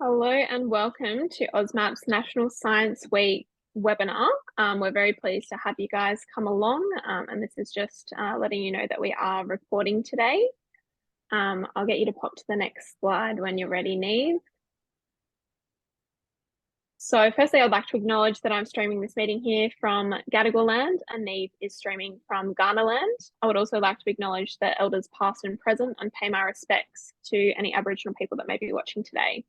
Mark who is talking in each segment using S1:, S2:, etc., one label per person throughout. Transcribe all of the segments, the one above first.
S1: Hello and welcome to AUSMAP's National Science Week webinar. We're very pleased to have you guys come along, and this is just letting you know that we are recording today. I'll get you to pop to the next slide when you're ready, Neve. So firstly, I'd like to acknowledge that I'm streaming this meeting here from Gadigal land and Neve is streaming from Ghana land. I would also like to acknowledge the elders past and present and pay my respects to any Aboriginal people that may be watching today.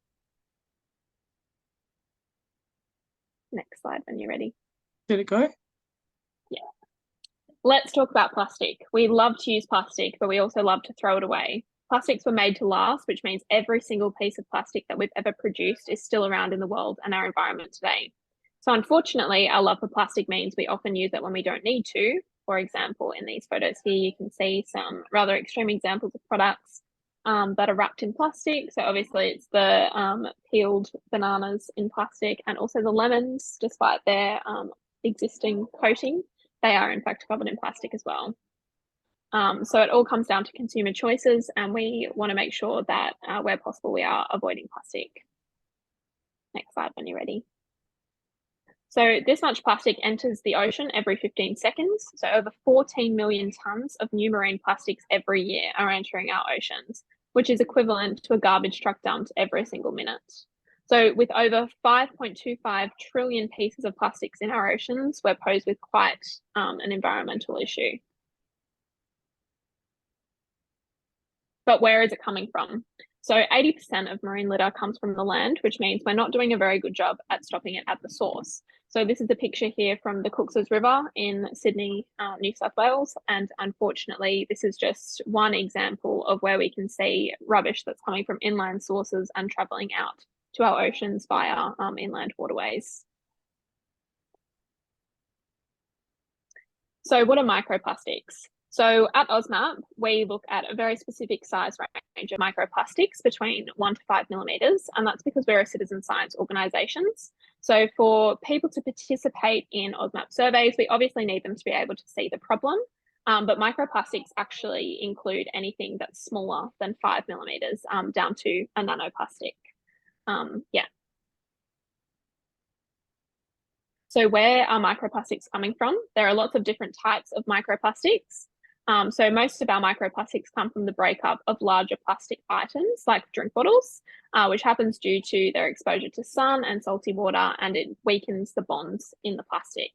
S1: Next slide when you're ready.
S2: Did it go?
S1: Yeah. Let's talk about plastic. We love to use plastic, but we also love to throw it away. Plastics were made to last, which means every single piece of plastic that we've ever produced is still around in the world and our environment today. So unfortunately, our love for plastic means we often use it when we don't need to. For example, in these photos here, you can see some rather extreme examples of products that are wrapped in plastic. So obviously it's the peeled bananas in plastic and also the lemons, despite their existing coating, they are in fact covered in plastic as well. So it all comes down to consumer choices, and we want to make sure that where possible, we are avoiding plastic. Next slide when you're ready. So this much plastic enters the ocean every 15 seconds. So over 14 million tons of new marine plastics every year are entering our oceans, which is equivalent to a garbage truck dumped every single minute. So with over 5.25 trillion pieces of plastics in our oceans, we're posed with quite an environmental issue. But where is it coming from? So 80% of marine litter comes from the land, which means we're not doing a very good job at stopping it at the source. So this is a picture here from the Cooks's River in Sydney, New South Wales. And unfortunately, this is just one example of where we can see rubbish that's coming from inland sources and travelling out to our oceans via inland waterways. So what are microplastics? So at AUSMAP, we look at a very specific size range of microplastics between 1 to 5 millimeters, and that's because we're a citizen science organisations. So for people to participate in AUSMAP surveys, we obviously need them to be able to see the problem, but microplastics actually include anything that's smaller than 5 millimeters down to a nanoplastic. Yeah. So where are microplastics coming from? There are lots of different types of microplastics. So most of our microplastics come from the breakup of larger plastic items like drink bottles, which happens due to their exposure to sun and salty water, and it weakens the bonds in the plastic.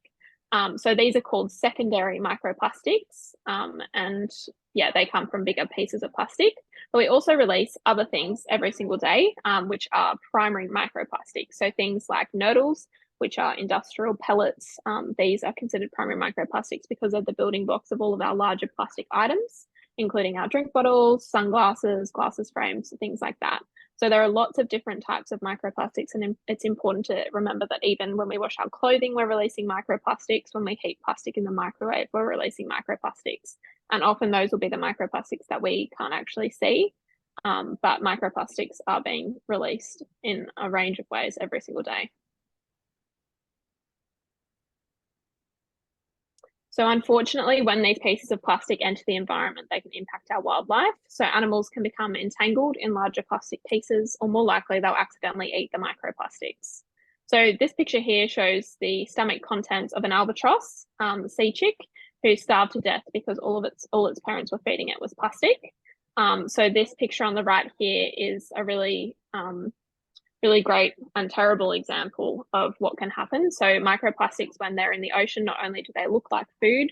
S1: So these are called secondary microplastics, and yeah, they come from bigger pieces of plastic. But we also release other things every single day, which are primary microplastics. So things like nurdles, which are industrial pellets. These are considered primary microplastics because they're the building blocks of all of our larger plastic items, including our drink bottles, sunglasses, glasses frames, things like that. So there are lots of different types of microplastics, and it's important to remember that even when we wash our clothing, we're releasing microplastics. When we heat plastic in the microwave, we're releasing microplastics. And often those will be the microplastics that we can't actually see, but microplastics are being released in a range of ways every single day. So unfortunately, when these pieces of plastic enter the environment, they can impact our wildlife. So animals can become entangled in larger plastic pieces, or more likely they'll accidentally eat the microplastics. So this picture here shows the stomach contents of an albatross, the sea chick, who starved to death because all its parents were feeding it was plastic. So this picture on the right here is a really great and terrible example of what can happen. So microplastics, when they're in the ocean, not only do they look like food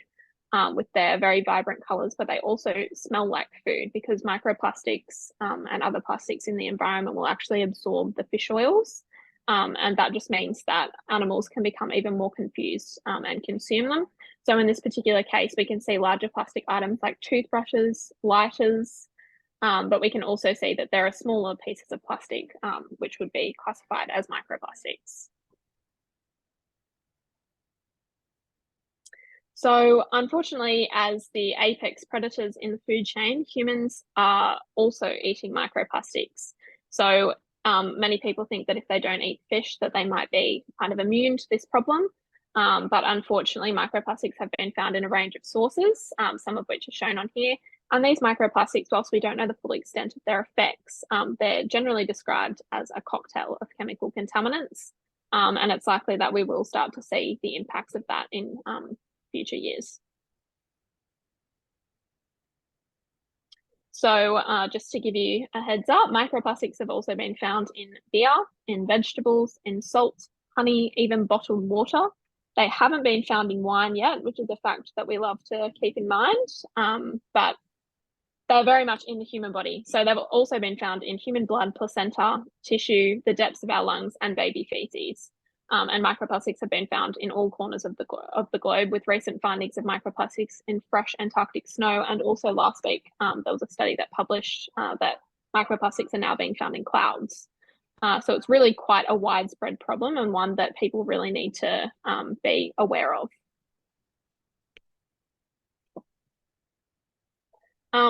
S1: with their very vibrant colors, but they also smell like food, because microplastics and other plastics in the environment will actually absorb the fish oils. And that just means that animals can become even more confused and consume them. So in this particular case, we can see larger plastic items like toothbrushes, lighters, but we can also see that there are smaller pieces of plastic, which would be classified as microplastics. So unfortunately, as the apex predators in the food chain, humans are also eating microplastics. So many people think that if they don't eat fish, that they might be kind of immune to this problem. But unfortunately, microplastics have been found in a range of sources, some of which are shown on here, And these microplastics, whilst we don't know the full extent of their effects, they're generally described as a cocktail of chemical contaminants. And it's likely that we will start to see the impacts of that in future years. So just to give you a heads up, microplastics have also been found in beer, in vegetables, in salt, honey, even bottled water. They haven't been found in wine yet, which is a fact that we love to keep in mind, but they're very much in the human body. So they've also been found in human blood, placenta, tissue, the depths of our lungs, and baby feces. And microplastics have been found in all corners of the globe, with recent findings of microplastics in fresh Antarctic snow. And also last week, there was a study that published that microplastics are now being found in clouds. So it's really quite a widespread problem, and one that people really need to be aware of.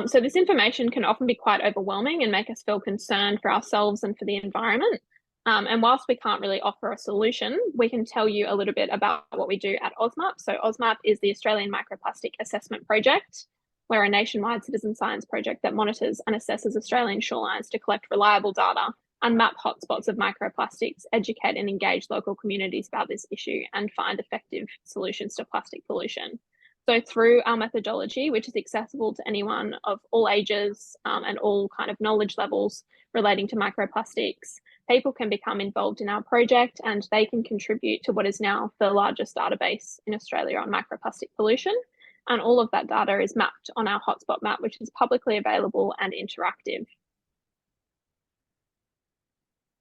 S1: So this information can often be quite overwhelming and make us feel concerned for ourselves and for the environment. And whilst we can't really offer a solution, we can tell you a little bit about what we do at AUSMAP. So AUSMAP is the Australian Microplastic Assessment Project. We're a nationwide citizen science project that monitors and assesses Australian shorelines to collect reliable data and map hotspots of microplastics, educate and engage local communities about this issue, and find effective solutions to plastic pollution. So through our methodology, which is accessible to anyone of all ages and all kind of knowledge levels relating to microplastics, people can become involved in our project and they can contribute to what is now the largest database in Australia on microplastic pollution. And all of that data is mapped on our hotspot map, which is publicly available and interactive.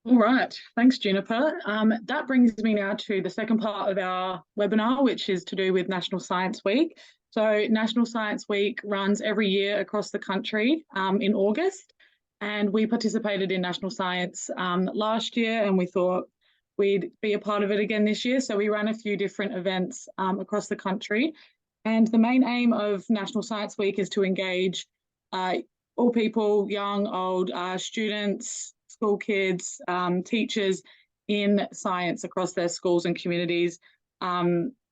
S2: All right, thanks, Juniper. That brings me now to the second part of our webinar, which is to do with National Science Week. So National Science Week runs every year across the country in August, and we participated in National Science last year, and we thought we'd be a part of it again this year. So we ran a few different events across the country, and the main aim of National Science Week is to engage all people, young, old, students, school kids, teachers in science across their schools and communities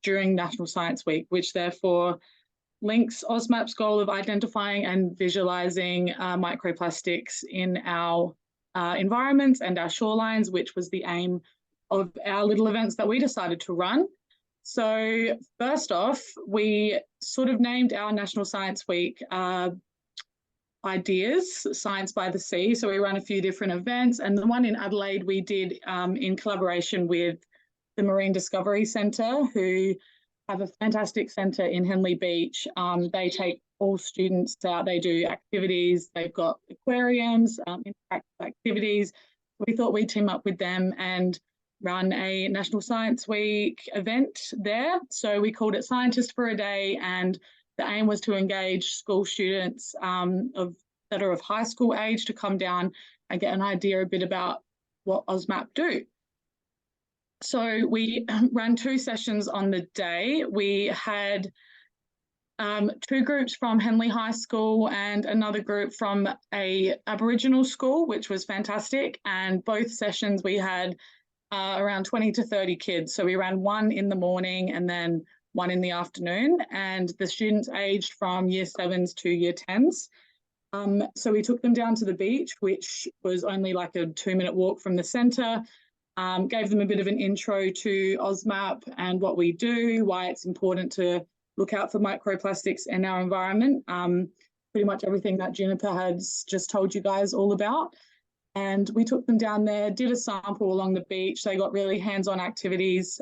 S2: during National Science Week, which therefore links AUSMAP's goal of identifying and visualising microplastics in our environments and our shorelines, which was the aim of our little events that we decided to run. So first off, we sort of named our National Science Week ideas, Science by the Sea. So we ran a few different events, and the one in Adelaide we did in collaboration with the Marine Discovery Centre, who have a fantastic centre in Henley Beach. They take all students out, they do activities, they've got aquariums, interactive activities. We thought we'd team up with them and run a National Science Week event there. So we called it Scientist for a Day, and the aim was to engage school students that are of high school age to come down and get an idea a bit about what AUSMAP do. So we ran 2 sessions on the day. We had 2 groups from Henley High School and another group from a Aboriginal school, which was fantastic. And both sessions we had around 20 to 30 kids. So we ran one in the morning and then one in the afternoon, and the students aged from year 7s to year 10s. So we took them down to the beach, which was only like a 2-minute walk from the centre, gave them a bit of an intro to AUSMAP and what we do, why it's important to look out for microplastics in our environment, pretty much everything that Juniper has just told you guys all about. And we took them down there, did a sample along the beach. They got really hands-on activities.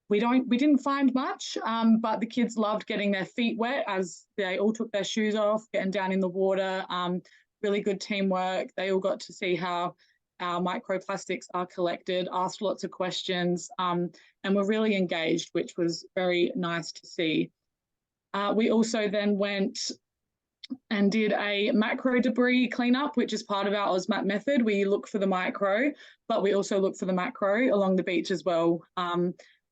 S2: We didn't find much, but the kids loved getting their feet wet as they all took their shoes off, getting down in the water, really good teamwork. They all got to see how our microplastics are collected, asked lots of questions, and were really engaged, which was very nice to see. We also then went and did a macro debris cleanup, which is part of our AUSMAP method. We look for the micro, but we also look for the macro along the beach as well.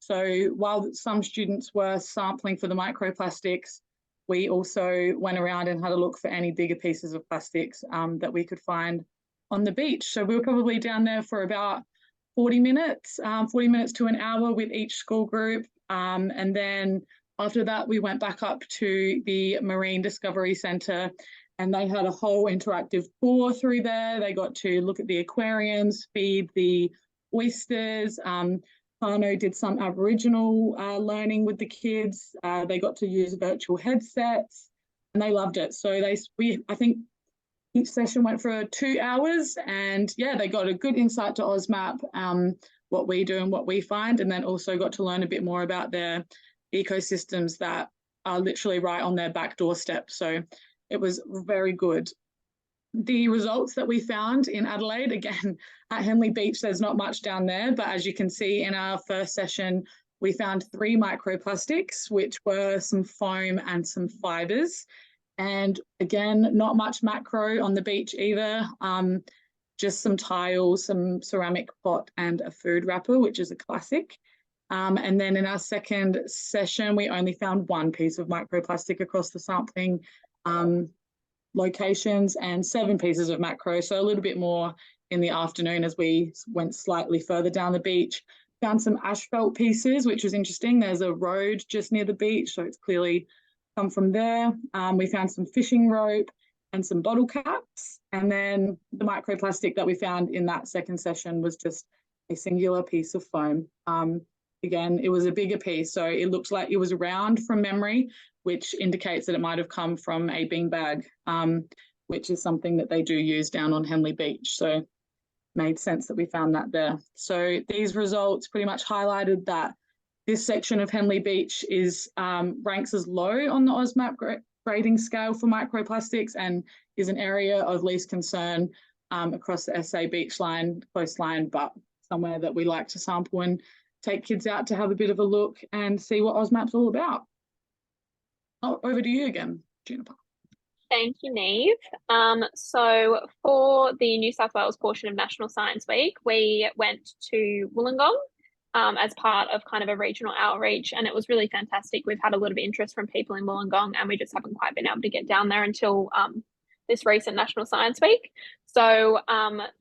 S2: So while some students were sampling for the microplastics, we also went around and had a look for any bigger pieces of plastics that we could find on the beach. So we were probably down there for about 40 minutes to an hour with each school group. And then After that, we went back up to the Marine Discovery Centre, and they had a whole interactive tour through there. They got to look at the aquariums, feed the oysters. Pano did some Aboriginal learning with the kids. They got to use virtual headsets, and they loved it. So I think each session went for 2 hours, and yeah, they got a good insight to AUSMAP, what we do and what we find, and then also got to learn a bit more about their ecosystems that are literally right on their back doorstep. So it was very good. The results that we found in Adelaide, again, at Henley Beach, there's not much down there, but as you can see in our first session, we found 3 microplastics, which were some foam and some fibers. And again, not much macro on the beach either, just some tiles, some ceramic pot and a food wrapper, which is a classic. And then in our second session, we only found 1 piece of microplastic across the sampling locations and 7 pieces of macro. So a little bit more in the afternoon as we went slightly further down the beach. Found some asphalt pieces, which was interesting. There's a road just near the beach, so it's clearly come from there. We found some fishing rope and some bottle caps. And then the microplastic that we found in that second session was just a singular piece of foam. Again, it was a bigger piece, so it looks like it was round from memory, which indicates that it might have come from a beanbag, which is something that they do use down on Henley Beach. So made sense that we found that there. So these results pretty much highlighted that this section of Henley Beach is ranks as low on the AUSMAP grading scale for microplastics and is an area of least concern across the SA beachline, coastline, but somewhere that we like to sample and take kids out to have a bit of a look and see what AUSMAP's all about. Oh, over to you again, Juniper.
S1: Thank you, Neve. So for the New South Wales portion of National Science Week, we went to Wollongong as part of kind of a regional outreach, and it was really fantastic. We've had a lot of interest from people in Wollongong, and we just haven't quite been able to get down there until this recent National Science Week. So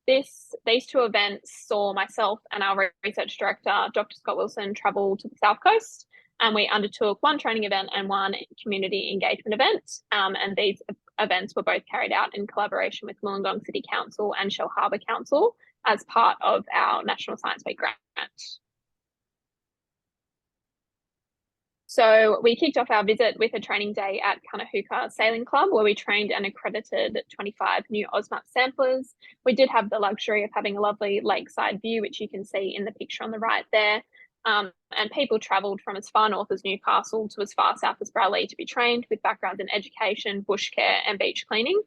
S1: these 2 events saw myself and our research director, Dr. Scott Wilson, travel to the South Coast, and we undertook 1 training event and 1 community engagement event. And these events were both carried out in collaboration with Wollongong City Council and Shell Harbour Council as part of our National Science Week grant. So we kicked off our visit with a training day at Kanahuka Sailing Club, where we trained and accredited 25 new AUSMAP samplers. We did have the luxury of having a lovely lakeside view, which you can see in the picture on the right there. And people travelled from as far north as Newcastle to as far south as Brawley to be trained with backgrounds in education, bush care and beach cleaning.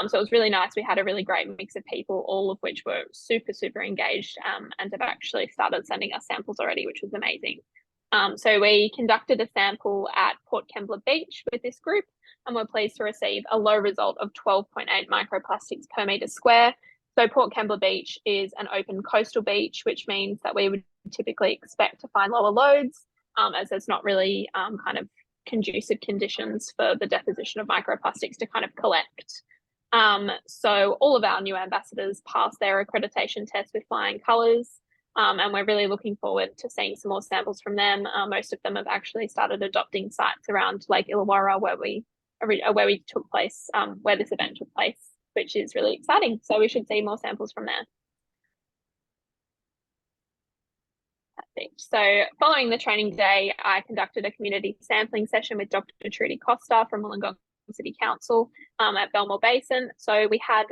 S1: So it was really nice. We had a really great mix of people, all of which were super engaged and have actually started sending us samples already, which was amazing. So we conducted a sample at Port Kembla Beach with this group, and we're pleased to receive a low result of 12.8 microplastics per metre square. So Port Kembla Beach is an open coastal beach, which means that we would typically expect to find lower loads, as there's not really kind of conducive conditions for the deposition of microplastics to kind of collect. So all of our new ambassadors passed their accreditation test with flying colours. And we're really looking forward to seeing some more samples from them. Most of them have actually started adopting sites around Lake Illawarra where this event took place, which is really exciting. So we should see more samples from there. So following the training day, I conducted a community sampling session with Dr. Trudy Costa from Wollongong City Council at Belmore Basin. So we had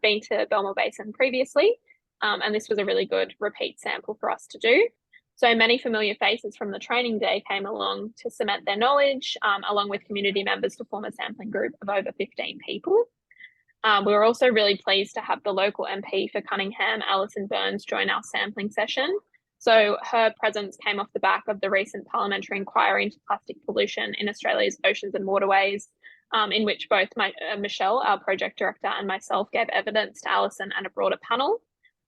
S1: been to Belmore Basin previously, and this was a really good repeat sample for us to do. So many familiar faces from the training day came along to cement their knowledge, along with community members to form a sampling group of over 15 people. We were also really pleased to have the local MP for Cunningham, Alison Burns, join our sampling session. So her presence came off the back of the recent parliamentary inquiry into plastic pollution in Australia's oceans and waterways, in which both Michelle, our project director, and myself gave evidence to Alison and a broader panel.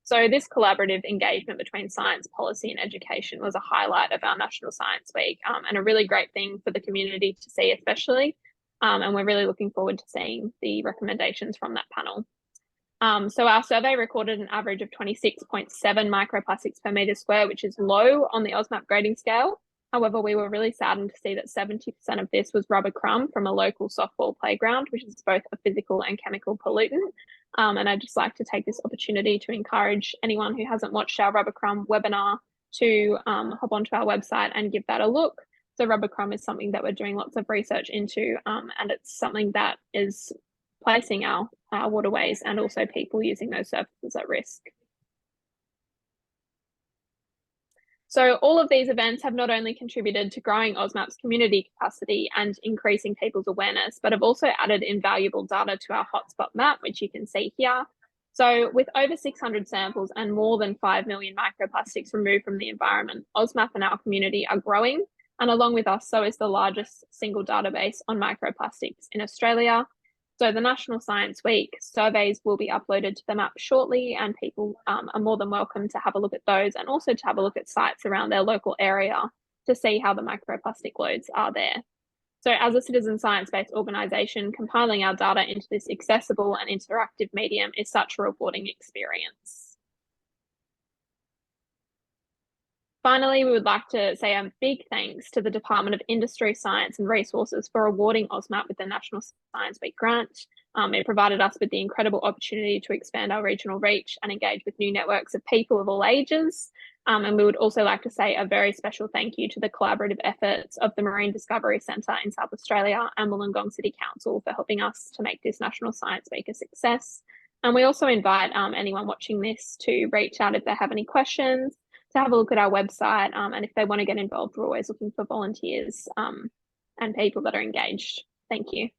S1: So this collaborative engagement between science, policy and education was a highlight of our National Science Week, and a really great thing for the community to see especially. And we're really looking forward to seeing the recommendations from that panel. So our survey recorded an average of 26.7 microplastics per metre square, which is low on the AUSMAP grading scale. However, we were really saddened to see that 70% of this was rubber crumb from a local softball playground, which is both a physical and chemical pollutant. And I'd just like to take this opportunity to encourage anyone who hasn't watched our rubber crumb webinar to hop onto our website and give that a look. So rubber crumb is something that we're doing lots of research into, and it's something that is placing our waterways and also people using those surfaces at risk. So all of these events have not only contributed to growing AUSMAP's community capacity and increasing people's awareness, but have also added invaluable data to our hotspot map, which you can see here. So with over 600 samples and more than 5 million microplastics removed from the environment, AUSMAP and our community are growing. And along with us, so is the largest single database on microplastics in Australia. So the National Science Week surveys will be uploaded to the map shortly, and people are more than welcome to have a look at those and also to have a look at sites around their local area to see how the microplastic loads are there. So as a citizen science-based organisation, compiling our data into this accessible and interactive medium is such a rewarding experience. Finally, we would like to say a big thanks to the Department of Industry, Science and Resources for awarding AUSMAP with the National Science Week grant. It provided us with the incredible opportunity to expand our regional reach and engage with new networks of people of all ages. And we would also like to say a very special thank you to the collaborative efforts of the Marine Discovery Centre in South Australia and Wollongong City Council for helping us to make this National Science Week a success. And we also invite anyone watching this to reach out if they have any questions, to have a look at our website, and if they want to get involved, we're always looking for volunteers and people that are engaged. Thank you.